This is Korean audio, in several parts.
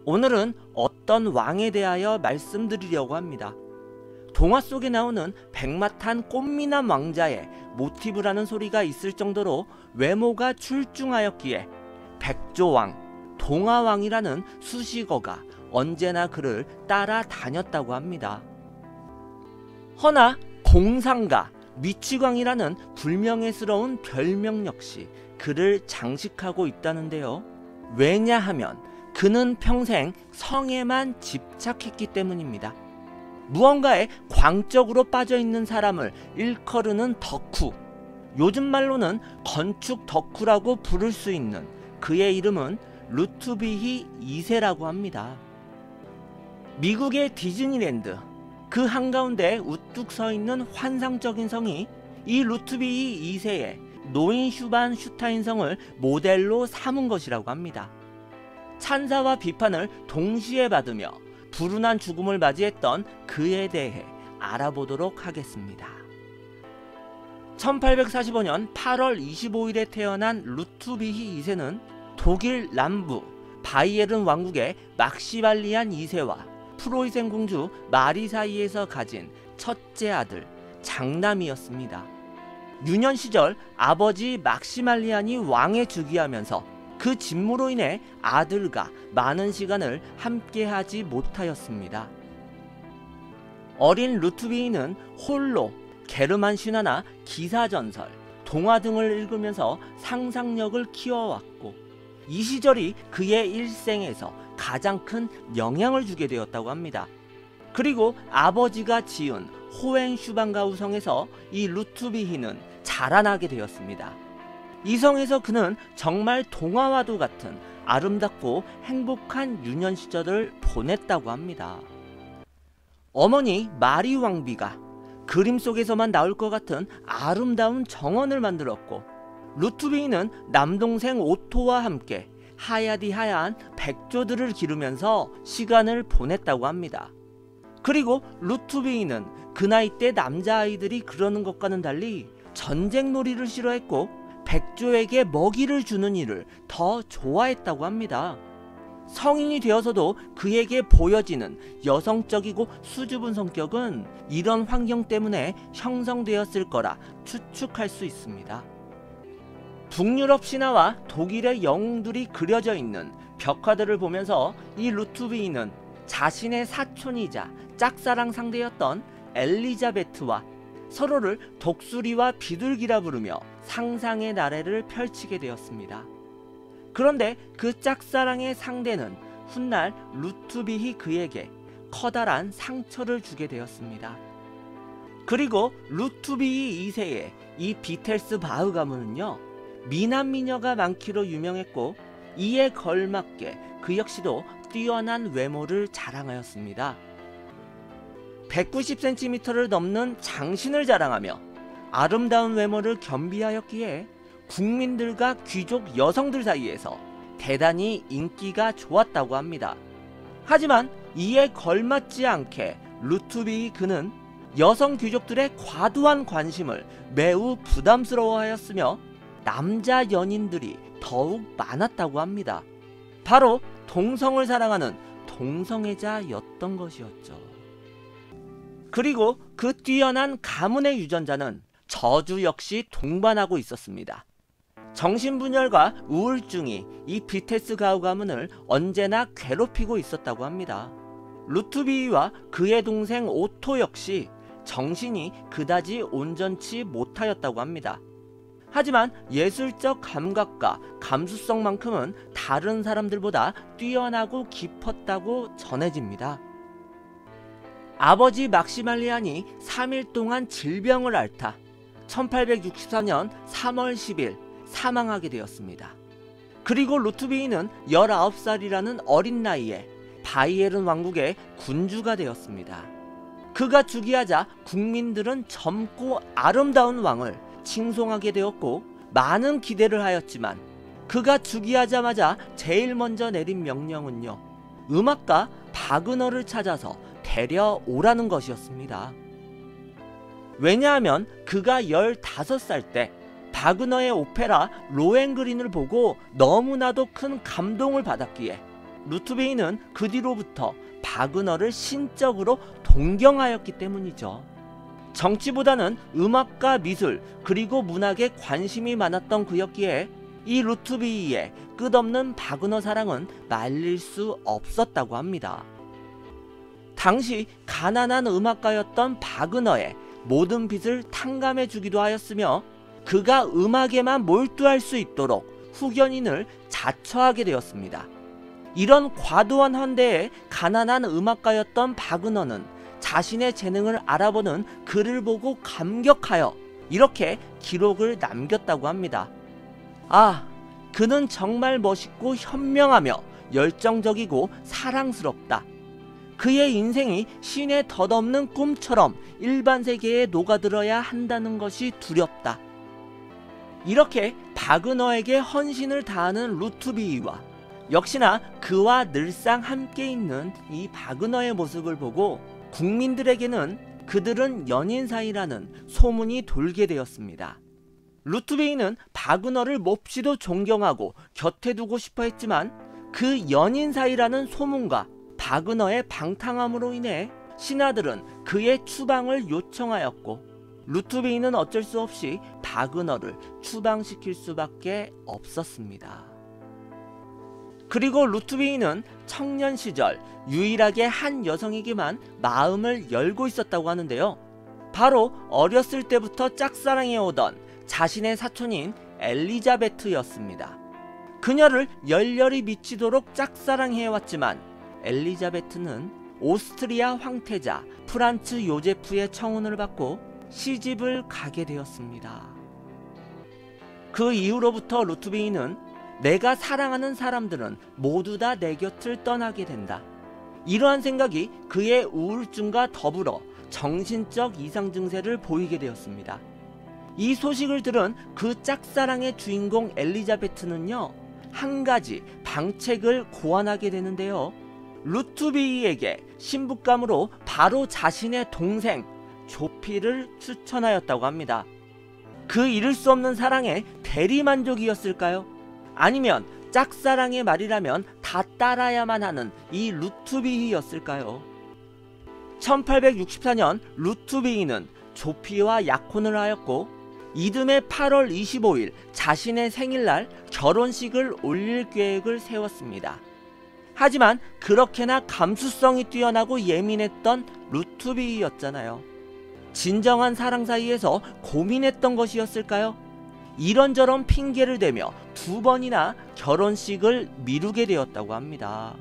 오늘은 어떤 왕에 대하여 말씀드리려고 합니다. 동화 속에 나오는 백마탄 꽃미남 왕자의 모티브라는 소리가 있을 정도로 외모가 출중하였기에 백조왕, 동화왕이라는 수식어가 언제나 그를 따라다녔다고 합니다. 허나 공상가, 미치광이라는 불명예스러운 별명 역시 그를 장식하고 있다는데요. 왜냐하면 그는 평생 성에만 집착했기 때문입니다. 무언가에 광적으로 빠져있는 사람을 일컬으는 덕후, 요즘 말로는 건축 덕후라고 부를 수 있는 그의 이름은 루투비히 2세라고 합니다. 미국의 디즈니랜드, 그 한가운데 우뚝 서있는 환상적인 성이 이 루투비히 2세의 노인슈반슈타인 성을 모델로 삼은 것이라고 합니다. 찬사와 비판을 동시에 받으며 불운한 죽음을 맞이했던 그에 대해 알아보도록 하겠습니다. 1845년 8월 25일에 태어난 루투비히 2세는 독일 남부 바이에른 왕국의 막시발리안 2세와 프로이센 공주 마리 사이에서 가진 첫째 아들 장남이었습니다. 유년 시절 아버지 막시말리안이 왕에 즉위하면서 그 직무로 인해 아들과 많은 시간을 함께하지 못하였습니다. 어린 루투비히는 홀로 게르만 신화나 기사전설, 동화 등을 읽으면서 상상력을 키워왔고 이 시절이 그의 일생에서 가장 큰 영향을 주게 되었다고 합니다. 그리고 아버지가 지은 호헨슈방가우 성에서 이 루투비히는 자라나게 되었습니다. 이 성에서 그는 정말 동화와도 같은 아름답고 행복한 유년 시절을 보냈다고 합니다. 어머니 마리 왕비가 그림 속에서만 나올 것 같은 아름다운 정원을 만들었고 루투비히는 남동생 오토와 함께 하야디하야한 백조들을 기르면서 시간을 보냈다고 합니다. 그리고 루투비히는 그 나이 때 남자아이들이 그러는 것과는 달리 전쟁놀이를 싫어했고 백조에게 먹이를 주는 일을 더 좋아했다고 합니다. 성인이 되어서도 그에게 보여지는 여성적이고 수줍은 성격은 이런 환경 때문에 형성되었을 거라 추측할 수 있습니다. 북유럽 신화와 독일의 영웅들이 그려져 있는 벽화들을 보면서 이 루투비히는 자신의 사촌이자 짝사랑 상대였던 엘리자베트와 서로를 독수리와 비둘기라 부르며 상상의 나래를 펼치게 되었습니다. 그런데 그 짝사랑의 상대는 훗날 루투비히 그에게 커다란 상처를 주게 되었습니다. 그리고 루투비히 2세의 이 비텔스 바흐 가문은요, 미남 미녀가 많기로 유명했고 이에 걸맞게 그 역시도 뛰어난 외모를 자랑하였습니다. 190cm를 넘는 장신을 자랑하며 아름다운 외모를 겸비하였기에 국민들과 귀족 여성들 사이에서 대단히 인기가 좋았다고 합니다. 하지만 이에 걸맞지 않게 루투비히 그는 여성 귀족들의 과도한 관심을 매우 부담스러워하였으며 남자 연인들이 더욱 많았다고 합니다. 바로 동성을 사랑하는 동성애자였던 것이었죠. 그리고 그 뛰어난 가문의 유전자는 저주 역시 동반하고 있었습니다. 정신분열과 우울증이 이 비테스 가우 가문을 언제나 괴롭히고 있었다고 합니다. 루투비히와 그의 동생 오토 역시 정신이 그다지 온전치 못하였다고 합니다. 하지만 예술적 감각과 감수성만큼은 다른 사람들보다 뛰어나고 깊었다고 전해집니다. 아버지 막시말리안이 3일 동안 질병을 앓다 1864년 3월 10일 사망하게 되었습니다. 그리고 루투비히는 19살이라는 어린 나이에 바이에른 왕국의 군주가 되었습니다. 그가 즉위하자 국민들은 젊고 아름다운 왕을 칭송하게 되었고 많은 기대를 하였지만 그가 즉위하자마자 제일 먼저 내린 명령은요, 음악가 바그너를 찾아서 데려오라는 것이었습니다. 왜냐하면 그가 15살 때 바그너의 오페라 로헨그린을 보고 너무나도 큰 감동을 받았기에 루트베이는 그 뒤로부터 바그너를 신적으로 동경하였기 때문이죠. 정치보다는 음악과 미술 그리고 문학에 관심이 많았던 그였기에 이 루트비히의 끝없는 바그너 사랑은 말릴 수 없었다고 합니다. 당시 가난한 음악가였던 바그너의 모든 빚을 탕감해 주기도 하였으며 그가 음악에만 몰두할 수 있도록 후견인을 자처하게 되었습니다. 이런 과도한 헌대에 가난한 음악가였던 바그너는 자신의 재능을 알아보는 글을 보고 감격하여 이렇게 기록을 남겼다고 합니다. 아, 그는 정말 멋있고 현명하며 열정적이고 사랑스럽다. 그의 인생이 신의 덧없는 꿈처럼 일반 세계에 녹아들어야 한다는 것이 두렵다. 이렇게 바그너에게 헌신을 다하는 루트비히와 역시나 그와 늘상 함께 있는 이 바그너의 모습을 보고 국민들에게는 그들은 연인 사이라는 소문이 돌게 되었습니다. 루트비히는 바그너를 몹시도 존경하고 곁에 두고 싶어 했지만 그 연인 사이라는 소문과 바그너의 방탕함으로 인해 신하들은 그의 추방을 요청하였고 루트비히는 어쩔 수 없이 바그너를 추방시킬 수밖에 없었습니다. 그리고 루트비히는 청년 시절 유일하게 한 여성에게만 마음을 열고 있었다고 하는데요. 바로 어렸을 때부터 짝사랑해오던 자신의 사촌인 엘리자베트였습니다. 그녀를 열렬히 미치도록 짝사랑해왔지만 엘리자베트는 오스트리아 황태자 프란츠 요제프의 청혼을 받고 시집을 가게 되었습니다. 그 이후로부터 루트비히는 내가 사랑하는 사람들은 모두 다 내 곁을 떠나게 된다. 이러한 생각이 그의 우울증과 더불어 정신적 이상 증세를 보이게 되었습니다. 이 소식을 들은 그 짝사랑의 주인공 엘리자베트는요, 한 가지 방책을 고안하게 되는데요. 루트비히에게 신부감으로 바로 자신의 동생 조피를 추천하였다고 합니다. 그 이룰 수 없는 사랑의 대리만족이었을까요? 아니면 짝사랑의 말이라면 다 따라야만 하는 이 루트비히였을까요? 1864년 루트비히는 조피와 약혼을 하였고 이듬해 8월 25일 자신의 생일날 결혼식을 올릴 계획을 세웠습니다. 하지만 그렇게나 감수성이 뛰어나고 예민했던 루트비히였잖아요. 진정한 사랑 사이에서 고민했던 것이었을까요? 이런저런 핑계를 대며 2번이나 결혼식을 미루게 되었다고 합니다.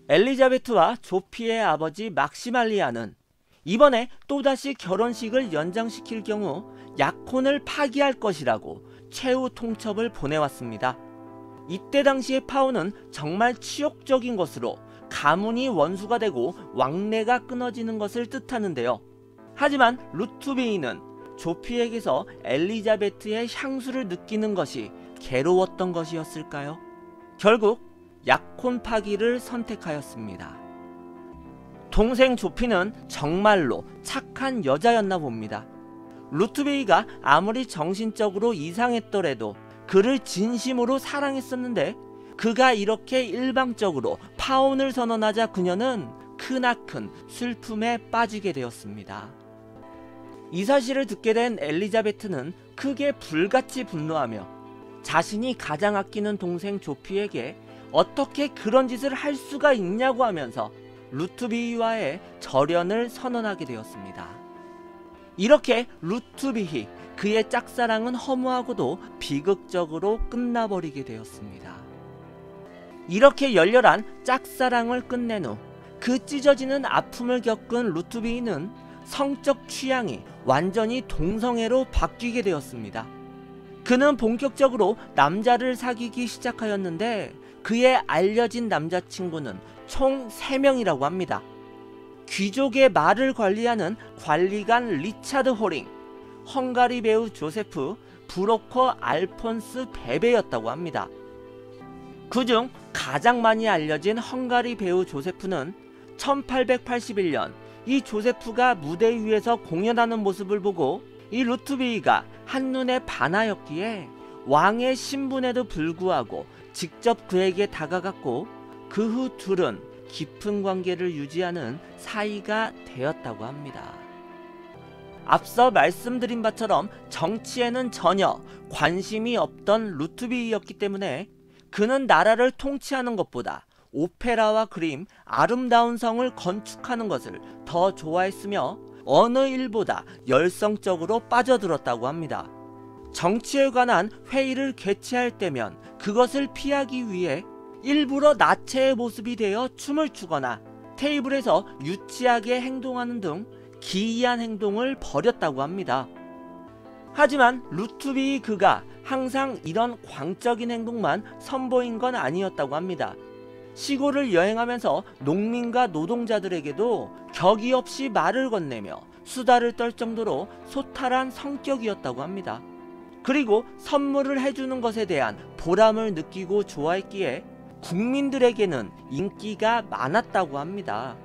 엘리자베트와 조피의 아버지 막시말리아는 이번에 또다시 결혼식을 연장시킬 경우 약혼을 파기할 것이라고 최후 통첩을 보내왔습니다. 이때 당시의 파혼은 정말 치욕적인 것으로 가문이 원수가 되고 왕래가 끊어지는 것을 뜻하는데요. 하지만 루트비히는 조피에게서 엘리자베트의 향수를 느끼는 것이 괴로웠던 것이었을까요? 결국 약혼 파기를 선택하였습니다. 동생 조피는 정말로 착한 여자였나 봅니다. 루트비히가 아무리 정신적으로 이상했더라도 그를 진심으로 사랑했었는데 그가 이렇게 일방적으로 파혼을 선언하자 그녀는 크나큰 슬픔에 빠지게 되었습니다. 이 사실을 듣게 된 엘리자베트는 크게 불같이 분노하며 자신이 가장 아끼는 동생 조피에게 어떻게 그런 짓을 할 수가 있냐고 하면서 루트비히와의 절연을 선언하게 되었습니다. 이렇게 루트비히, 그의 짝사랑은 허무하고도 비극적으로 끝나버리게 되었습니다. 이렇게 열렬한 짝사랑을 끝낸 후 그 찢어지는 아픔을 겪은 루트비히는 성적 취향이 완전히 동성애로 바뀌게 되었습니다. 그는 본격적으로 남자를 사귀기 시작하였는데 그의 알려진 남자친구는 총 3명이라고 합니다. 귀족의 말을 관리하는 관리관 리차드 호링, 헝가리 배우 조세프, 브로커 알폰스 베베였다고 합니다. 그중 가장 많이 알려진 헝가리 배우 조세프는 1881년 이 조세프가 무대 위에서 공연하는 모습을 보고 이 루트비히가 한눈에 반하였기에 왕의 신분에도 불구하고 직접 그에게 다가갔고 그 후 둘은 깊은 관계를 유지하는 사이가 되었다고 합니다. 앞서 말씀드린 바처럼 정치에는 전혀 관심이 없던 루트비이였기 때문에 그는 나라를 통치하는 것보다 오페라와 그림, 아름다운 성을 건축하는 것을 더 좋아했으며 어느 일보다 열성적으로 빠져들었다고 합니다. 정치에 관한 회의를 개최할 때면 그것을 피하기 위해 일부러 나체의 모습이 되어 춤을 추거나 테이블에서 유치하게 행동하는 등 기이한 행동을 벌였다고 합니다. 하지만 루트비이 그가 항상 이런 광적인 행동만 선보인 건 아니었다고 합니다. 시골을 여행하면서 농민과 노동자들에게도 격이 없이 말을 건네며 수다를 떨 정도로 소탈한 성격이었다고 합니다. 그리고 선물을 해주는 것에 대한 보람을 느끼고 좋아했기에 국민들에게는 인기가 많았다고 합니다.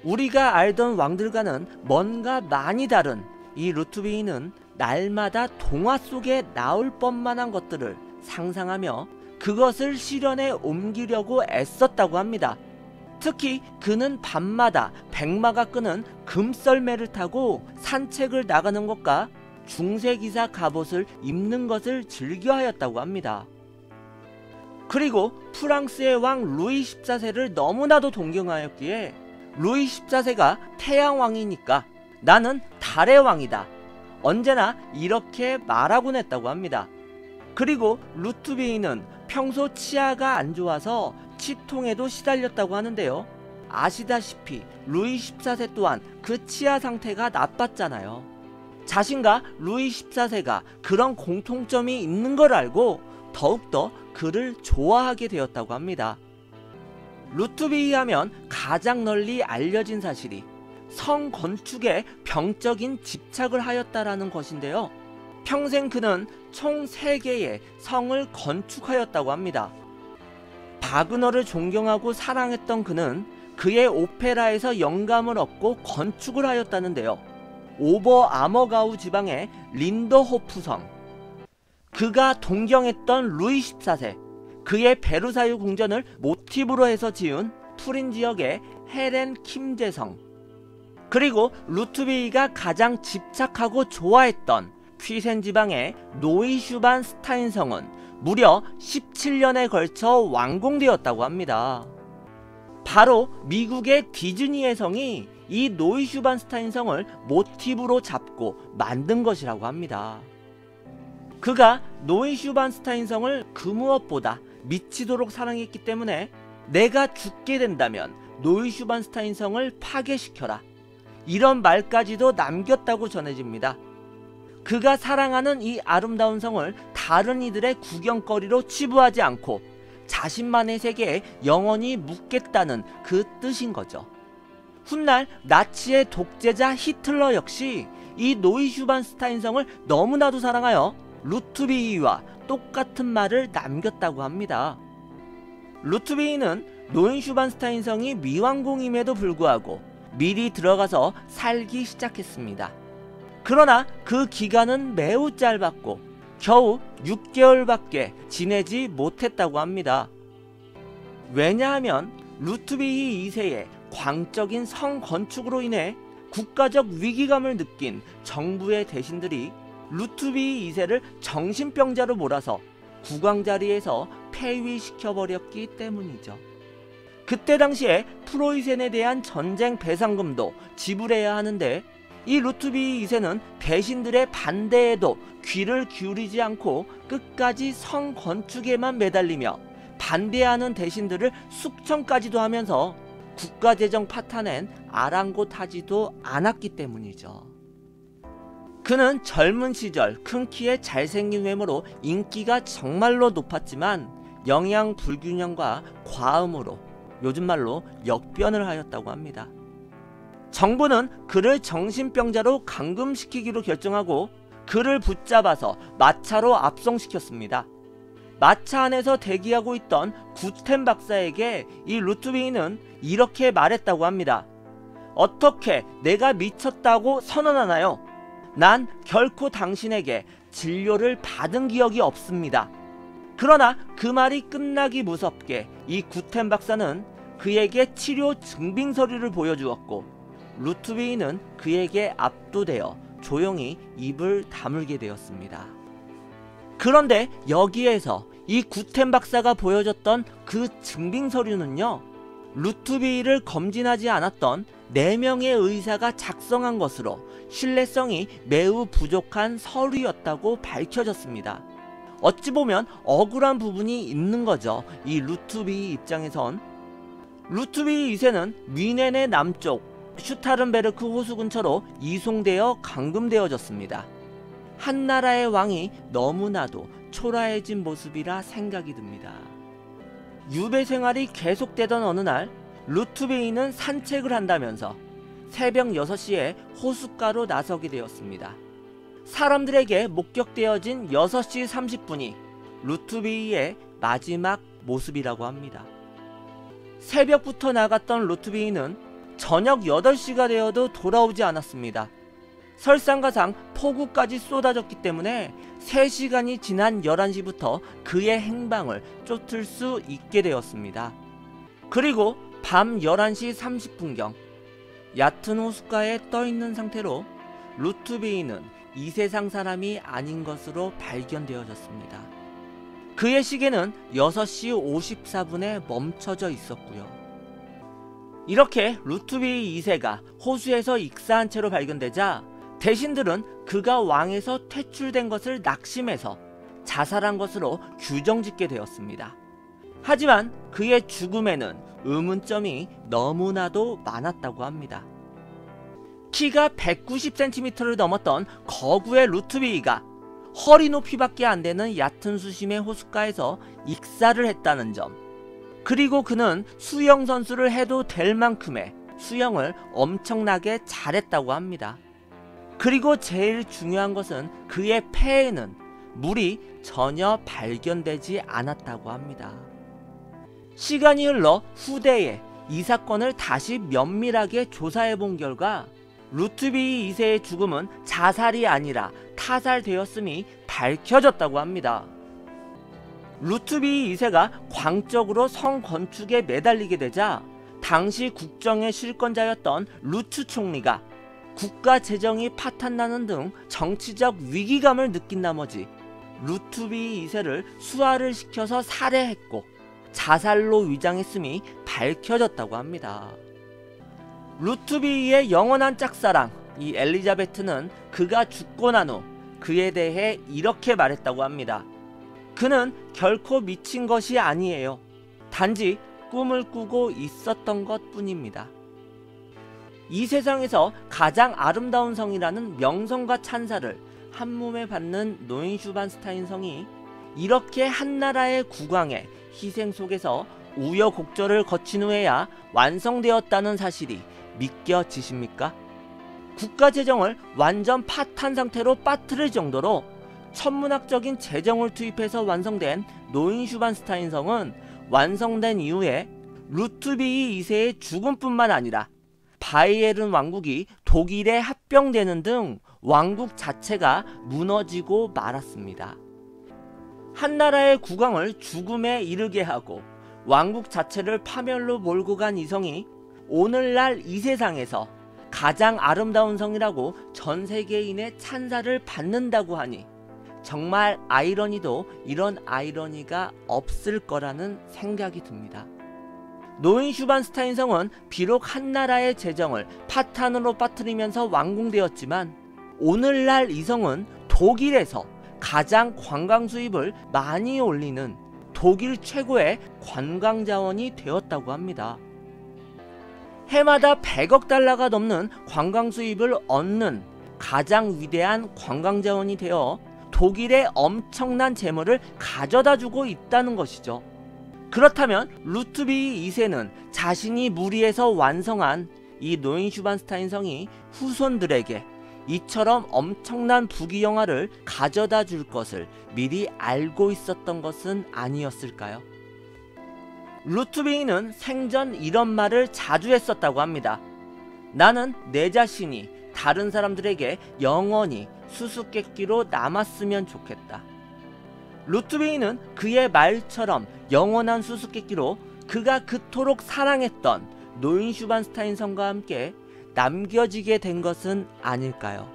우리가 알던 왕들과는 뭔가 많이 다른 이 루트비이는 날마다 동화 속에 나올 법만한 것들을 상상하며 그것을 실현에 옮기려고 애썼다고 합니다. 특히 그는 밤마다 백마가 끄는 금썰매를 타고 산책을 나가는 것과 중세기사 갑옷을 입는 것을 즐겨하였다고 합니다. 그리고 프랑스의 왕 루이 14세를 너무나도 존경하였기에 루이 14세가 태양왕이니까 나는 달의 왕이다, 언제나 이렇게 말하곤 했다고 합니다. 그리고 루트비이는 평소 치아가 안 좋아서 치통에도 시달렸다고 하는데요. 아시다시피 루이 14세 또한 그 치아 상태가 나빴잖아요. 자신과 루이 14세가 그런 공통점이 있는 걸 알고 더욱더 그를 좋아하게 되었다고 합니다. 루트비이 하면 가장 널리 알려진 사실이 성 건축에 병적인 집착을 하였다라는 것인데요. 평생 그는 총 3개의 성을 건축하였다고 합니다. 바그너를 존경하고 사랑했던 그는 그의 오페라에서 영감을 얻고 건축을 하였다는데요. 오버아머가우 지방의 린더호프 성, 그가 동경했던 루이 14세, 그의 베르사유 궁전을 모티브로 해서 지은 푸린 지역의 헤렌 킴제 성, 그리고 루트비이가 가장 집착하고 좋아했던 퀴센 지방의 노이슈반스타인 성은 무려 17년에 걸쳐 완공되었다고 합니다. 바로 미국의 디즈니의 성이 이 노이슈반스타인 성을 모티브로 잡고 만든 것이라고 합니다. 그가 노이슈반스타인 성을 그 무엇보다 미치도록 사랑했기 때문에 내가 죽게 된다면 노이슈반스타인 성을 파괴시켜라, 이런 말까지도 남겼다고 전해집니다. 그가 사랑하는 이 아름다운 성을 다른 이들의 구경거리로 치부하지 않고 자신만의 세계에 영원히 묵겠다는 그 뜻인 거죠. 훗날 나치의 독재자 히틀러 역시 이 노이슈반스타인 성을 너무나도 사랑하여 루트비이와 똑같은 말을 남겼다고 합니다. 루트비이는 노이슈반스타인 성이 미완공임에도 불구하고 미리 들어가서 살기 시작했습니다. 그러나 그 기간은 매우 짧았고 겨우 6개월밖에 지내지 못했다고 합니다. 왜냐하면 루트비이 2세의 광적인 성 건축으로 인해 국가적 위기감을 느낀 정부의 대신들이 루트비이 2세를 정신병자로 몰아서 국왕자리에서 폐위시켜버렸기 때문이죠. 그때 당시에 프로이센에 대한 전쟁 배상금도 지불해야 하는데 이 루트비이 2세는 대신들의 반대에도 귀를 기울이지 않고 끝까지 성 건축에만 매달리며 반대하는 대신들을 숙청까지도 하면서 국가재정 파탄엔 아랑곳하지도 않았기 때문이죠. 그는 젊은 시절 큰 키에 잘생긴 외모로 인기가 정말로 높았지만 영양 불균형과 과음으로 요즘 말로 역변을 하였다고 합니다. 정부는 그를 정신병자로 감금시키기로 결정하고 그를 붙잡아서 마차로 압송시켰습니다. 마차 안에서 대기하고 있던 구텐 박사에게 이 루트비이는 이렇게 말했다고 합니다. 어떻게 내가 미쳤다고 선언하나요? 난 결코 당신에게 진료를 받은 기억이 없습니다. 그러나 그 말이 끝나기 무섭게 이 구텐 박사는 그에게 치료 증빙 서류를 보여주었고, 루트비는 그에게 압도되어 조용히 입을 다물게 되었습니다. 그런데 여기에서 이 구텐 박사가 보여줬던 그 증빙 서류는요, 루트비를 검진하지 않았던 4명의 의사가 작성한 것으로 신뢰성이 매우 부족한 서류였다고 밝혀졌습니다. 어찌 보면 억울한 부분이 있는 거죠. 이 루트비 입장에선. 루트비 2세는 뮌헨의 남쪽 슈타른베르크 호수 근처로 이송되어 감금되어졌습니다. 한나라의 왕이 너무나도 초라해진 모습이라 생각이 듭니다. 유배 생활이 계속되던 어느 날, 루트비는 산책을 한다면서 새벽 6시에 호숫가로 나서게 되었습니다. 사람들에게 목격되어진 6시 30분이 루트비의 마지막 모습이라고 합니다. 새벽부터 나갔던 루트비는 저녁 8시가 되어도 돌아오지 않았습니다. 설상가상 폭우까지 쏟아졌기 때문에 3시간이 지난 11시부터 그의 행방을 쫓을 수 있게 되었습니다. 그리고 밤 11시 30분경 얕은 호숫가에 떠있는 상태로 루트비는 이 세상 사람이 아닌 것으로 발견되어졌습니다. 그의 시계는 6시 54분에 멈춰져 있었고요. 이렇게 루트비 2세가 호수에서 익사한 채로 발견되자 대신들은 그가 왕에서 퇴출된 것을 낙심해서 자살한 것으로 규정짓게 되었습니다. 하지만 그의 죽음에는 의문점이 너무나도 많았다고 합니다. 키가 190cm를 넘었던 거구의 루트비가 허리 높이밖에 안 되는 얕은 수심의 호숫가에서 익사를 했다는 점, 그리고 그는 수영 선수를 해도 될 만큼의 수영을 엄청나게 잘했다고 합니다. 그리고 제일 중요한 것은 그의 폐에는 물이 전혀 발견되지 않았다고 합니다. 시간이 흘러 후대에 이 사건을 다시 면밀하게 조사해 본 결과 루트비 2세의 죽음은 자살이 아니라 타살되었음이 밝혀졌다고 합니다. 루트비 2세가 광적으로 성 건축에 매달리게 되자 당시 국정의 실권자였던 루트 총리가 국가 재정이 파탄나는 등 정치적 위기감을 느낀 나머지 루트비 2세를 수하를 시켜서 살해했고 자살로 위장했음이 밝혀졌다고 합니다. 루트비의 영원한 짝사랑 이 엘리자베트는 그가 죽고 난 후 그에 대해 이렇게 말했다고 합니다. 그는 결코 미친 것이 아니에요. 단지 꿈을 꾸고 있었던 것 뿐입니다. 이 세상에서 가장 아름다운 성이라는 명성과 찬사를 한몸에 받는 노인슈반스타인 성이 이렇게 한나라의 국왕의 희생 속에서 우여곡절을 거친 후에야 완성되었다는 사실이 믿겨지십니까? 국가 재정을 완전 파탄 상태로 빠뜨릴 정도로 천문학적인 재정을 투입해서 완성된 노인슈반스타인 성은 완성된 이후에 루트비 2세의 죽음뿐만 아니라 바이에른 왕국이 독일에 합병되는 등 왕국 자체가 무너지고 말았습니다. 한나라의 국왕을 죽음에 이르게 하고 왕국 자체를 파멸로 몰고 간 이 성이 오늘날 이 세상에서 가장 아름다운 성이라고 전 세계인의 찬사를 받는다고 하니 정말 아이러니도 이런 아이러니가 없을 거라는 생각이 듭니다. 노인슈반스타인 성은 비록 한나라의 재정을 파탄으로 빠뜨리면서 완공되었지만 오늘날 이 성은 독일에서 가장 관광 수입을 많이 올리는 독일 최고의 관광 자원이 되었다고 합니다. 해마다 100억 달러가 넘는 관광 수입을 얻는 가장 위대한 관광 자원이 되어 독일의 엄청난 재물을 가져다 주고 있다는 것이죠. 그렇다면 루트비 2세는 자신이 무리해서 완성한 이 노인슈반스타인 성이 후손들에게 이처럼 엄청난 부귀영화를 가져다 줄 것을 미리 알고 있었던 것은 아니었을까요? 루트비는 생전 이런 말을 자주 했었다고 합니다. 나는 내 자신이 다른 사람들에게 영원히 수수께끼로 남았으면 좋겠다. 루트베이는 그의 말처럼 영원한 수수께끼로 그가 그토록 사랑했던 노인슈반스타인 성과 함께 남겨지게 된 것은 아닐까요?